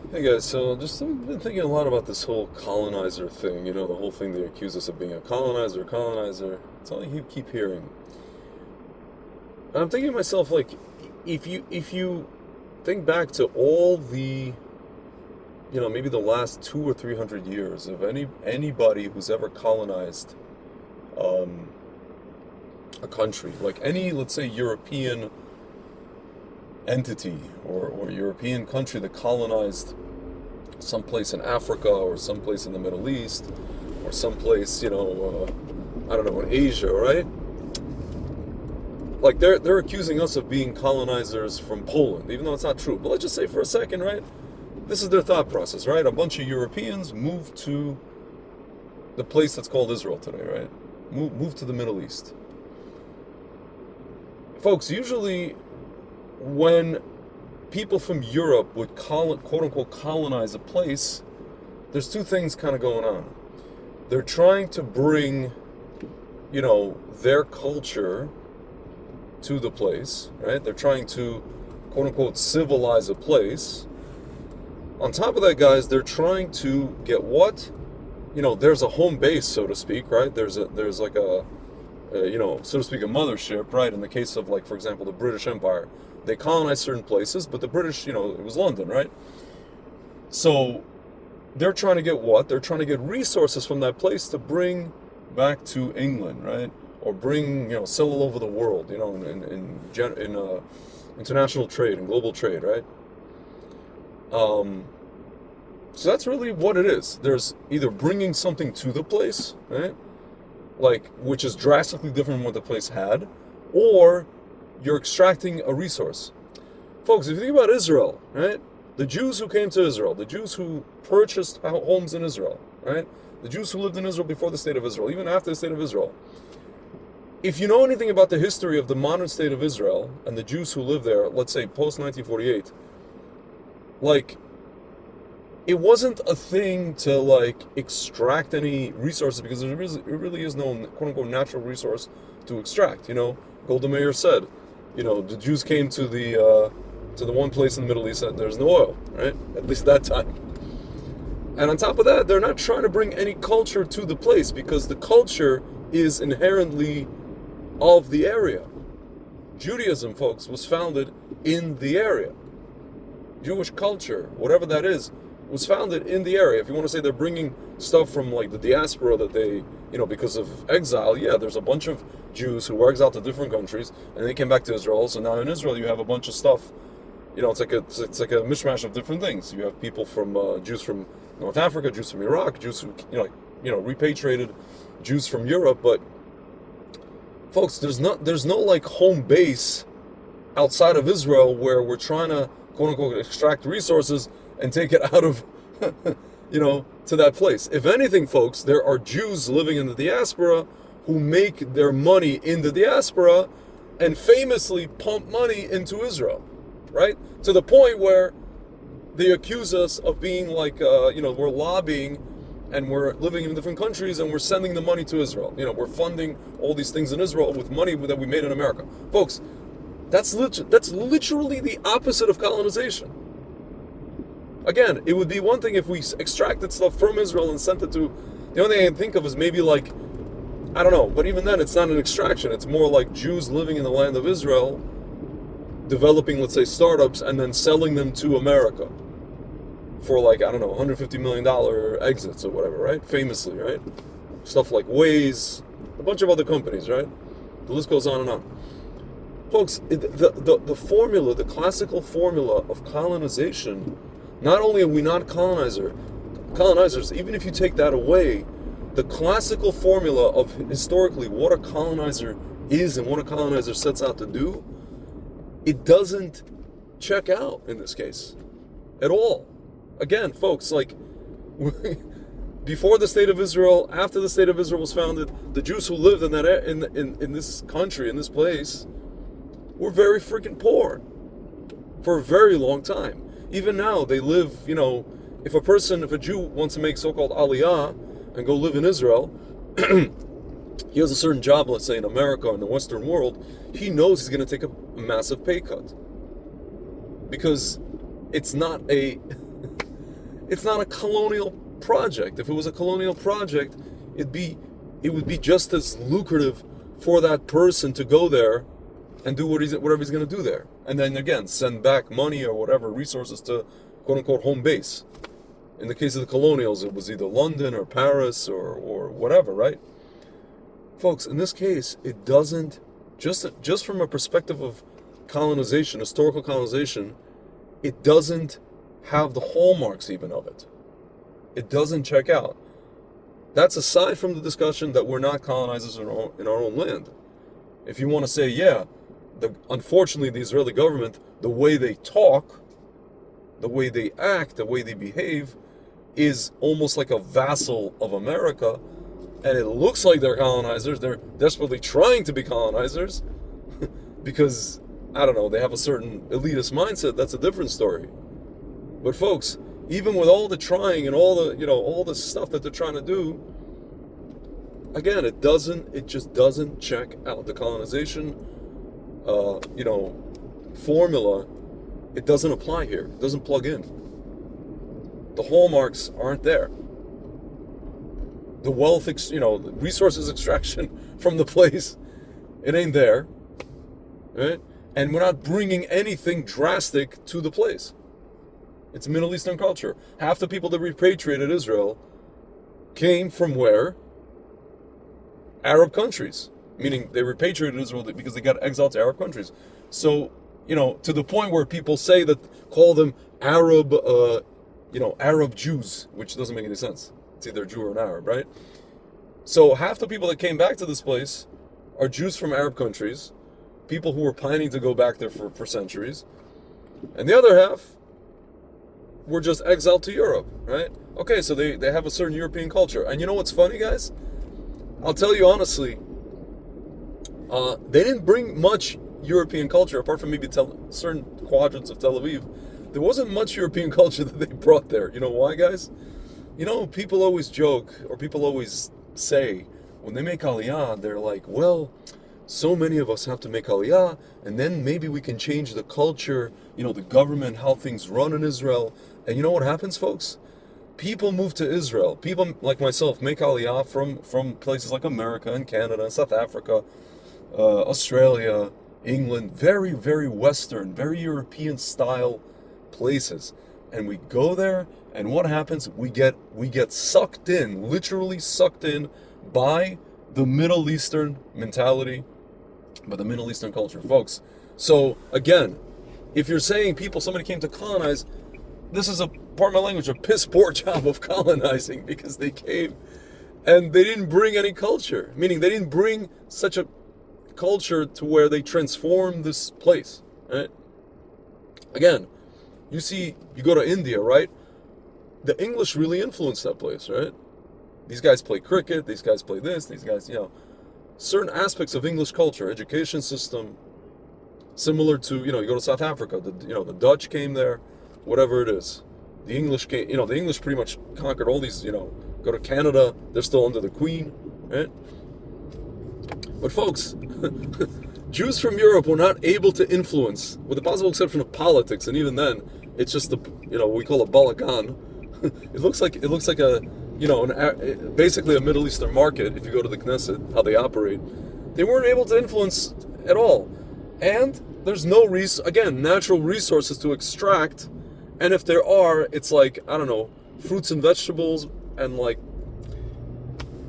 Hey guys, so just I've been thinking a lot about this whole colonizer thing. You know, the whole thing they accuse us of being a colonizer, colonizer. It's all you keep hearing. And I'm thinking to myself, like, if you think back to all the, maybe the last 200 or 300 years of anybody who's ever colonized um, a country, like any, let's say, European entity or European country that colonized someplace in Africa or someplace in the Middle East or someplace, I don't know, in Asia, right? Like they're accusing us of being colonizers from Poland, even though it's not true. But let's just say for a second, right? This is their thought process, right? A bunch of Europeans moved to the place that's called Israel today, right? Move to the Middle East. Folks, usually when people from Europe would quote unquote colonize a place, there's two things kind of going on. They're trying to bring, their culture to the place, right? They're trying to quote unquote civilize a place. On top of that, guys, they're trying to get what? There's a home base, so to speak, right? There's like so to speak, a mothership, right? In the case of, like, for example, the British Empire, they colonized certain places, but the British, it was London, right? So they're trying to get what? They're trying to get resources from that place to bring back to England, right? Or bring, sell all over the world, in international trade and global trade, right? So that's really what it is. There's either bringing something to the place, right? Like, which is drastically different from what the place had, or you're extracting a resource. Folks, if you think about Israel, right? The Jews who came to Israel, the Jews who purchased homes in Israel, right? The Jews who lived in Israel before the state of Israel, even after the state of Israel. If you know anything about the history of the modern state of Israel and the Jews who lived there, let's say post 1948, like, it wasn't a thing to, like, extract any resources, because there really is no quote unquote natural resource to extract. Golda Meir said, the Jews came to the one place in the Middle East that there's no oil, right? At least that time. And on top of that, they're not trying to bring any culture to the place, because the culture is inherently of the area. Judaism, folks, was founded in the area. Jewish culture, whatever that is, was founded in the area. If you want to say they're bringing stuff from, like, the diaspora that they, because of exile, yeah, there's a bunch of Jews who were exiled to different countries and they came back to Israel. So now in Israel you have a bunch of stuff. It's like a mishmash of different things. You have people from Jews from North Africa, Jews from Iraq, Jews who repatriated, Jews from Europe. But folks, there's no like home base outside of Israel where we're trying to quote unquote extract resources and take it out of, to that place. If anything, folks, there are Jews living in the diaspora who make their money in the diaspora and famously pump money into Israel, right? To the point where they accuse us of being like, we're lobbying and we're living in different countries and we're sending the money to Israel. We're funding all these things in Israel with money that we made in America. Folks, that's literally the opposite of colonization. Again, it would be one thing if we extracted stuff from Israel and sent it to... The only thing I can think of is maybe, like, I don't know, but even then it's not an extraction. It's more like Jews living in the land of Israel, developing, let's say, startups, and then selling them to America for, like, I don't know, $150 million exits or whatever, right? Famously, right? Stuff like Waze, a bunch of other companies, right? The list goes on and on. Folks, the formula, the classical formula of colonization... Not only are we not colonizers, even if you take that away, the classical formula of historically what a colonizer is and what a colonizer sets out to do, it doesn't check out in this case at all. Again, folks, like, before the state of Israel, after the state of Israel was founded, the Jews who lived in that in this country, in this place, were very freaking poor for a very long time. Even now, they live, if a Jew wants to make so-called aliyah and go live in Israel, he has a certain job, let's say in America or in the Western world, he knows he's going to take a massive pay cut. Because it's not a It's not a colonial project. If it was a colonial project, it would be just as lucrative for that person to go there and do whatever he's going to do there. And then again, send back money or whatever resources to quote unquote home base. In the case of the colonials, it was either London or Paris or whatever, right? Folks, in this case, it doesn't, just from a perspective of colonization, historical colonization, it doesn't have the hallmarks even of it. It doesn't check out. That's aside from the discussion that we're not colonizers in our own land. If you want to say, yeah, unfortunately the Israeli government, the way they talk, the way they act, the way they behave, is almost like a vassal of America, and it looks like they're colonizers. They're desperately trying to be colonizers because, I don't know, they have a certain elitist mindset. That's a different story. But folks, even with all the trying and all the stuff that they're trying to do, again, it just doesn't check out. The colonization formula, it doesn't apply here. It doesn't plug in. The hallmarks aren't there. The wealth, the resources extraction from the place, it ain't there, right? And we're not bringing anything drastic to the place. It's Middle Eastern culture. Half the people that repatriated Israel came from where? Arab countries. Meaning they repatriated Israel because they got exiled to Arab countries. So, to the point where people call them Arab, Arab Jews, which doesn't make any sense. It's either a Jew or an Arab, right? So half the people that came back to this place are Jews from Arab countries, people who were planning to go back there for centuries. And the other half were just exiled to Europe, right? Okay, so they have a certain European culture. And you know what's funny, guys? I'll tell you honestly, they didn't bring much European culture, apart from maybe certain quadrants of Tel Aviv. There wasn't much European culture that they brought there. You know why, guys? People always joke, or people always say, when they make Aliyah, they're like, well, so many of us have to make Aliyah, and then maybe we can change the culture, the government, how things run in Israel. And you know what happens, folks? People move to Israel. People like myself make Aliyah from places like America and Canada and South Africa, Australia, England, very, very Western, very European style places. And we go there, and what happens? We get sucked in, literally sucked in by the Middle Eastern mentality, by the Middle Eastern culture, folks. So again, if you're saying somebody came to colonize, this is pardon my language, a piss poor job of colonizing, because they came and they didn't bring any culture, meaning they didn't bring such a culture to where they transformed this place, right? Again, you go to India, right? The English really influenced that place, right? These guys play cricket, these guys play this, these guys, certain aspects of English culture, education system, similar to, you go to South Africa, the Dutch came there, whatever it is. The English came, the English pretty much conquered all these, go to Canada, they're still under the Queen, right? But folks, Jews from Europe were not able to influence, with the possible exception of politics, and even then, it's just what we call a balagan. It looks like a, basically a Middle Eastern market. If you go to the Knesset, how they operate, they weren't able to influence at all, and there's no natural resources to extract, and if there are, it's like, I don't know, fruits and vegetables, and like,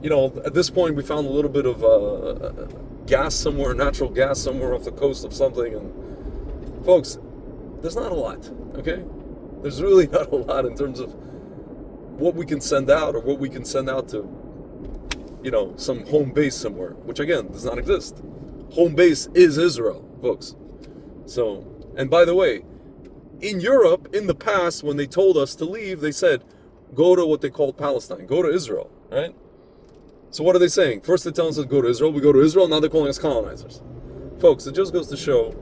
at this point we found a little bit of gas somewhere, natural gas somewhere off the coast of something, and folks, there's not a lot, okay? There's really not a lot in terms of what we can send out, or what we can send out to, some home base somewhere, which again, does not exist. Home base is Israel, folks. So, and by the way, in Europe, in the past, when they told us to leave, they said, go to what they called Palestine, go to Israel, right? So what are they saying? First they tell us to go to Israel, we go to Israel, now they're calling us colonizers. Folks, it just goes to show,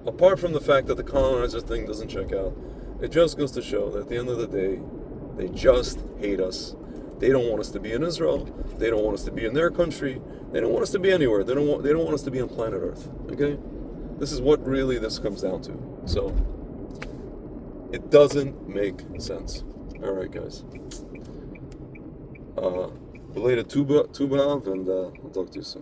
apart from the fact that the colonizer thing doesn't check out, it just goes to show that at the end of the day, they just hate us. They don't want us to be in Israel. They don't want us to be in their country. They don't want us to be anywhere. They don't want us to be on planet Earth. Okay? This is what really this comes down to. So, it doesn't make sense. All right, guys. Belated Tubav, and I'll talk to you soon.